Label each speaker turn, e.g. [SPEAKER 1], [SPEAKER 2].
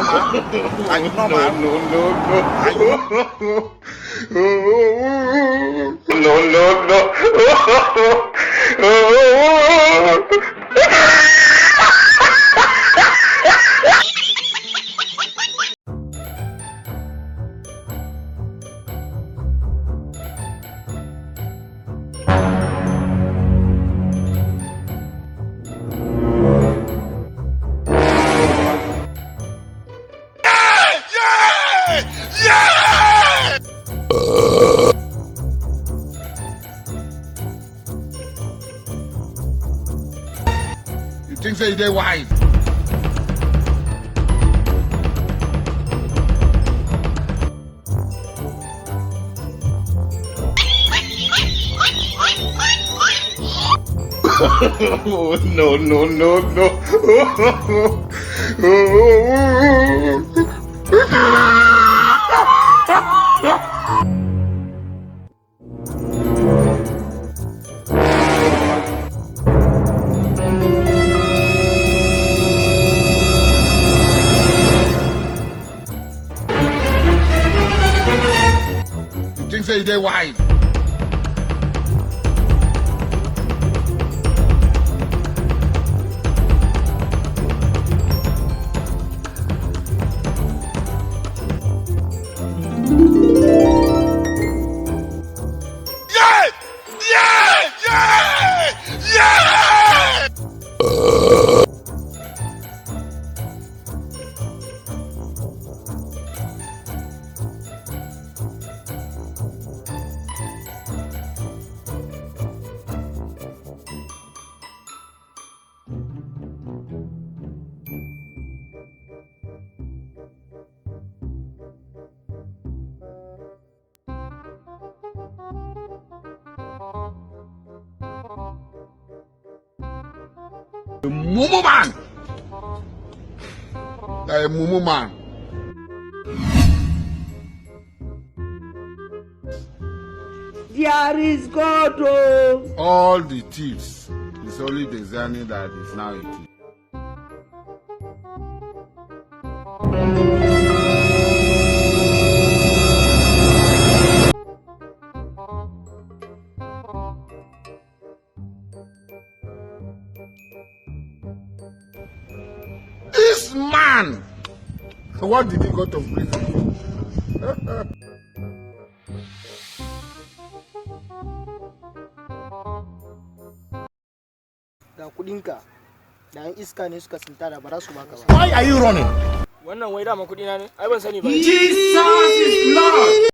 [SPEAKER 1] Are you normal? No. Are you? You think say they wise? No. You think say they wise? The mumu man. The mumu man.
[SPEAKER 2] There is God. Oh.
[SPEAKER 1] All the thieves. It's only the Zani that is now a thief. This man! What did he go to prison?
[SPEAKER 3] Ga kudinka da yan iska ne suka tsinta da ba za su baka ba.
[SPEAKER 1] Why are you running?
[SPEAKER 3] Wannan wai dama kudi na ne? Ai ban sani ba.
[SPEAKER 1] Jesus is Lord!